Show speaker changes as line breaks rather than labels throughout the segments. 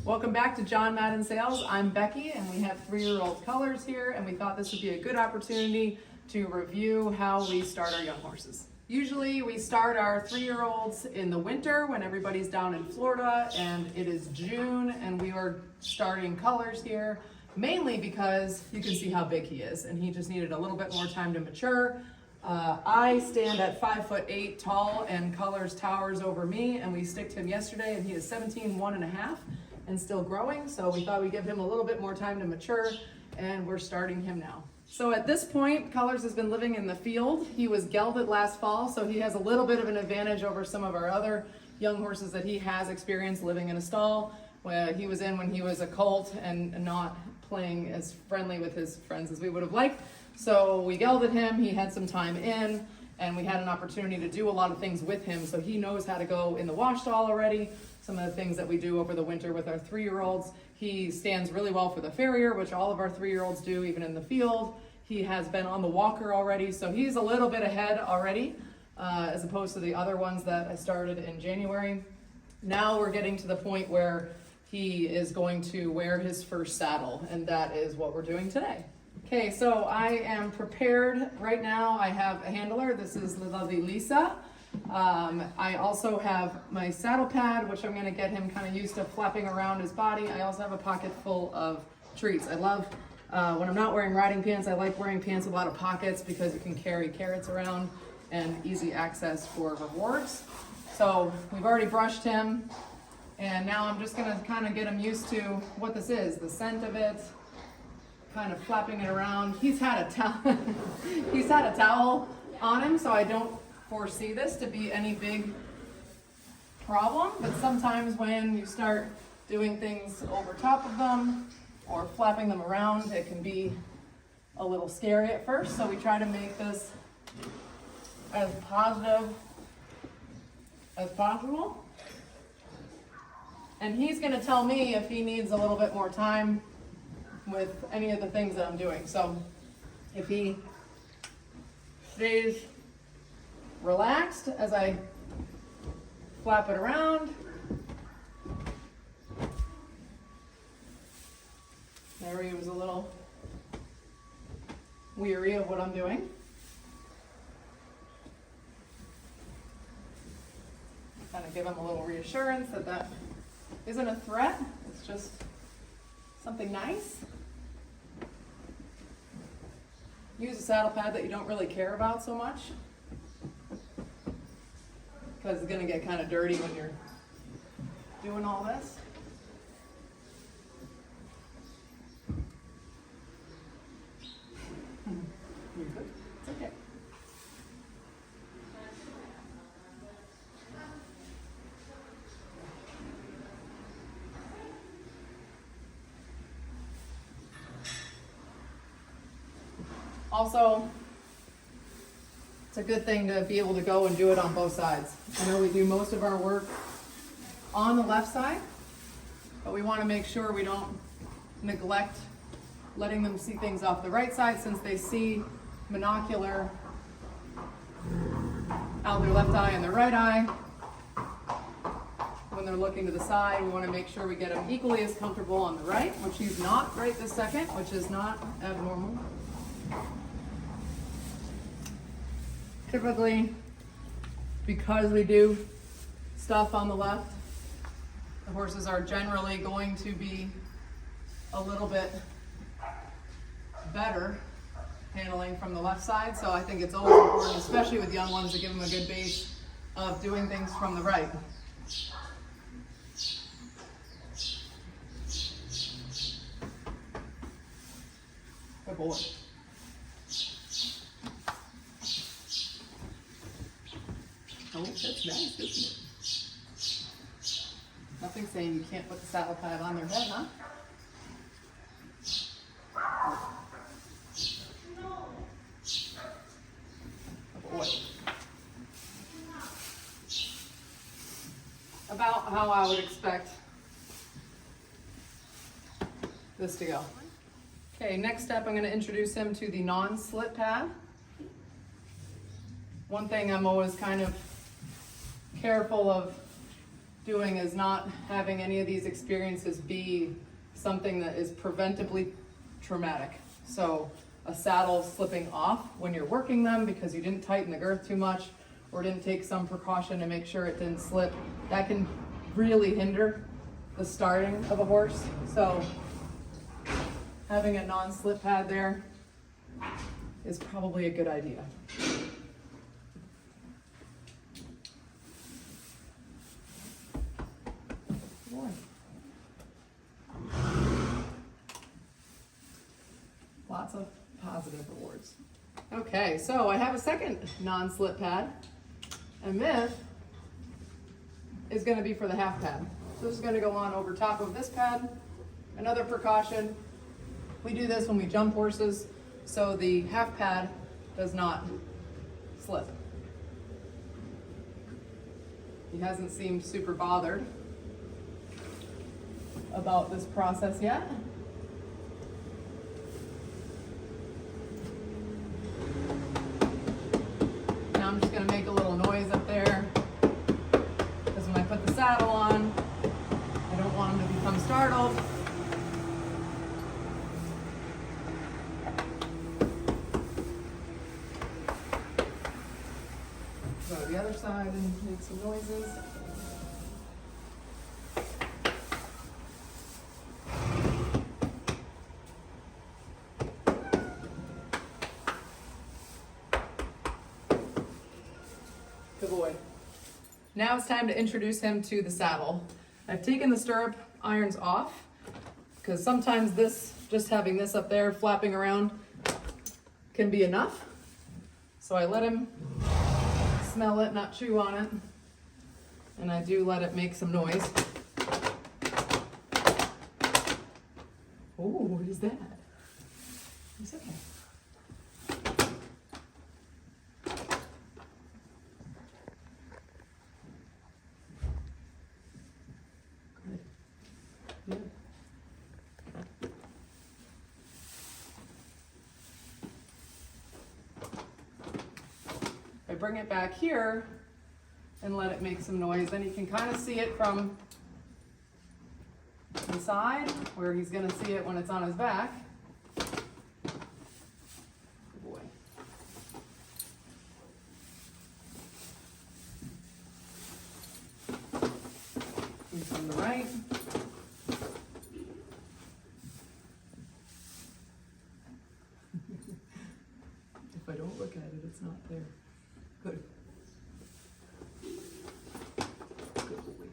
Welcome back to John Madden Sales. I'm Becky and we have 3-year-old colors here, and we thought this would be a good opportunity to review how we start our young horses. Usually we start our 3-year-olds in the winter when everybody's down in Florida and it is June, and we are starting colors here mainly because you can see how big he is and he just needed a little bit more time to mature. I stand at 5'8" tall and colors towers over me, and we sticked him yesterday and he is 17.5 and still growing, so we thought we'd give him a little bit more time to mature, and we're starting him now. So at this point, Colors has been living in the field. He was gelded last fall, so he has a little bit of an advantage over some of our other young horses that he has experienced living in a stall, where he was in when he was a colt and not playing as friendly with his friends as we would have liked. So we gelded him, he had some time in, and we had an opportunity to do a lot of things with him, so he knows how to go in the wash stall already. Some of the things that we do over the winter with our 3-year-olds. He stands really well for the farrier, which all of our 3-year-olds do, even in the field. He has been on the walker already, so he's a little bit ahead already, as opposed to the other ones that I started in January. Now we're getting to the point where he is going to wear his first saddle, and that is what we're doing today. Okay, so I am prepared right now. I have a handler. This is the lovely Lisa. I also have my saddle pad, which I'm going to get him kind of used to flapping around his body. I also have a pocket full of treats. I love, when I'm not wearing riding pants, I like wearing pants with a lot of pockets because you can carry carrots around and easy access for rewards. So we've already brushed him, and now I'm just going to kind of get him used to what this is, the scent of it, kind of flapping it around. He's had a towel, he's had a towel on him, so I don't foresee this to be any big problem, but sometimes when you start doing things over top of them or flapping them around, it can be a little scary at first, so we try to make this as positive as possible. And he's going to tell me if he needs a little bit more time with any of the things that I'm doing. So if he stays relaxed as I flap it around. There he was a little weary of what I'm doing. Kind of give him a little reassurance that that isn't a threat, it's just something nice. Use a saddle pad that you don't really care about so much, because it's going to get kind of dirty when you're doing all this. You're good. It's okay. Also, it's a good thing to be able to go and do it on both sides. I know we do most of our work on the left side, but we want to make sure we don't neglect letting them see things off the right side, since they see monocular out their left eye and their right eye. When they're looking to the side, we want to make sure we get them equally as comfortable on the right, which he's not right this second, which is not abnormal. Typically, because we do stuff on the left, the horses are generally going to be a little bit better handling from the left side. So I think it's always important, especially with young ones, to give them a good base of doing things from the right. Good boy. Oh, that's nice, isn't it? Nothing saying you can't put the saddle pad on their head, huh? Oh boy. About how I would expect this to go. Okay, next step, I'm going to introduce him to the non-slip pad. One thing I'm always kind of careful of doing is not having any of these experiences be something that is preventably traumatic. So a saddle slipping off when you're working them because you didn't tighten the girth too much or didn't take some precaution to make sure it didn't slip, that can really hinder the starting of a horse. So having a non-slip pad there is probably a good idea. Lots of positive rewards. Okay, so I have a second non-slip pad, and this is going to be for the half pad. So this is going to go on over top of this pad. Another precaution, we do this when we jump horses, so the half pad does not slip. He hasn't seemed super bothered about this process yet. Now I'm just going to make a little noise up there because when I put the saddle on, I don't want him to become startled. Go to the other side and make some noises. Good boy. Now it's time to introduce him to the saddle. I've taken the stirrup irons off because sometimes this, just having this up there flapping around can be enough. So I let him smell it, not chew on it. And I do let it make some noise. Oh, what is that? What's that? Good. I bring it back here and let it make some noise, then you can kind of see it from the side where he's going to see it when it's on his back. Good boy. He's from the right. If I don't look at it, it's not there. Good. Good boy.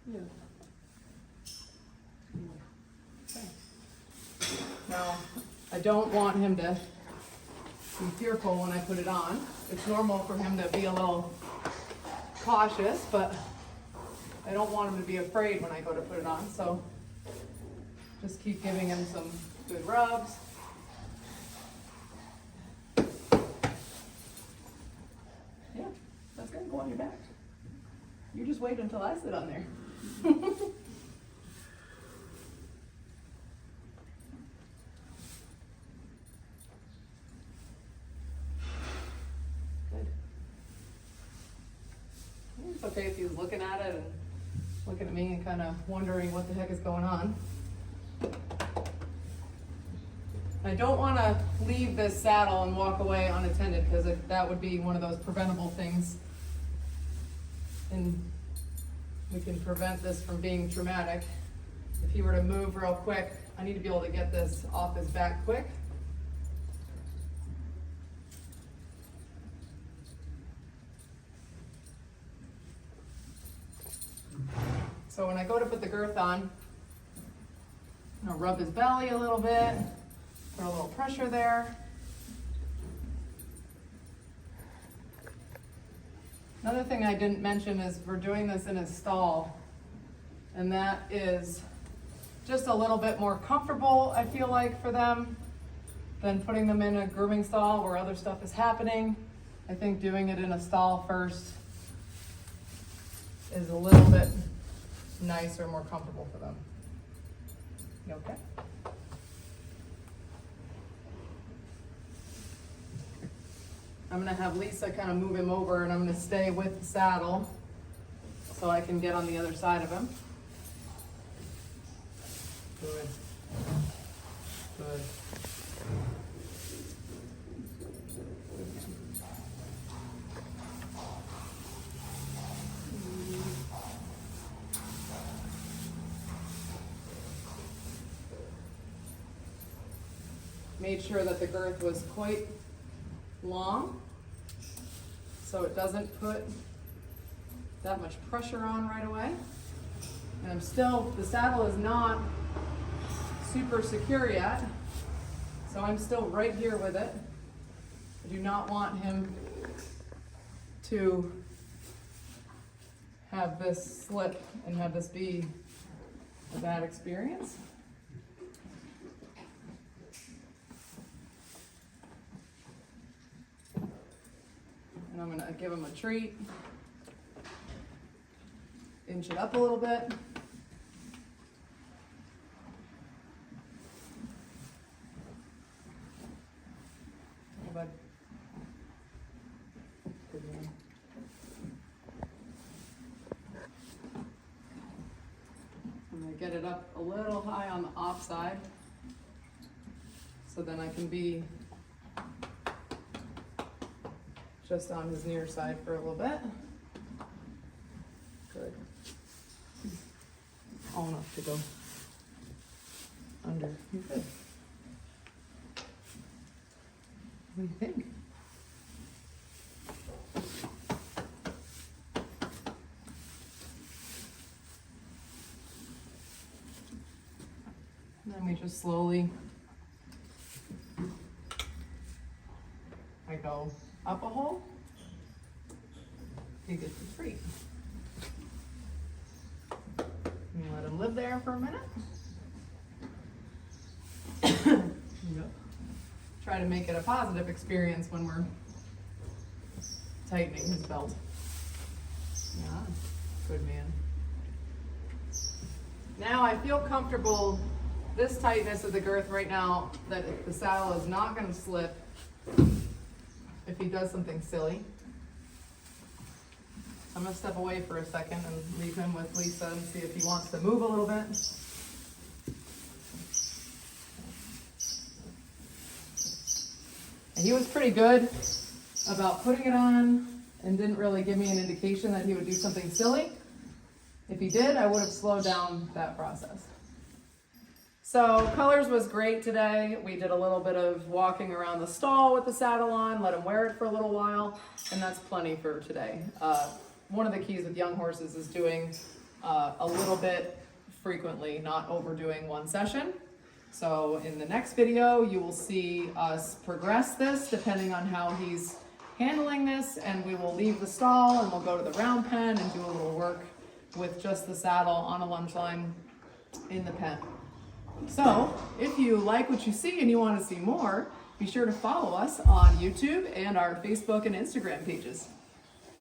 Yeah. Okay. Now, I don't want him to be fearful when I put it on. It's normal for him to be a little cautious, but I don't want him to be afraid when I go to put it on. So just keep giving him some good rubs. Yeah, that's gonna go on your back. You just wait until I sit on there. It's okay if he's looking at it and looking at me and kind of wondering what the heck is going on. I don't want to leave this saddle and walk away unattended because that would be one of those preventable things. And we can prevent this from being traumatic. If he were to move real quick, I need to be able to get this off his back quick. So when I go to put the girth on, I'll rub his belly a little bit, put a little pressure there. Another thing I didn't mention is we're doing this in a stall, and that is just a little bit more comfortable, I feel like, for them than putting them in a grooming stall where other stuff is happening. I think doing it in a stall first is a little bit nicer, more comfortable for them. You okay? I'm gonna have Lisa kind of move him over, and I'm gonna stay with the saddle so I can get on the other side of him. Good. Good. Made sure that the girth was quite long so it doesn't put that much pressure on right away. And the saddle is not super secure yet, so I'm still right here with it. I do not want him to have this slip and have this be a bad experience. And I'm gonna give him a treat, inch it up a little bit. Hey, bud. Good man. I'm gonna get it up a little high on the off side, so then I can be just on his near side for a little bit. Good. All enough to go under. You're good. What do you think? And then we just slowly, I go up a hole, he gets the treat. And let him live there for a minute. Yep. Try to make it a positive experience when we're tightening his belt. Yeah, good man. Now I feel comfortable, this tightness of the girth right now, that the saddle is not going to slip if he does something silly. I'm going to step away for a second and leave him with Lisa and see if he wants to move a little bit. And he was pretty good about putting it on and didn't really give me an indication that he would do something silly. If he did, I would have slowed down that process. So colors was great today. We did a little bit of walking around the stall with the saddle on, let him wear it for a little while, and that's plenty for today. One of the keys with young horses is doing a little bit frequently, not overdoing one session. So in the next video, you will see us progress this depending on how he's handling this, and we will leave the stall and we'll go to the round pen and do a little work with just the saddle on a lunge line in the pen. So if you like what you see and you want to see more, be sure to follow us on YouTube and our Facebook and Instagram pages.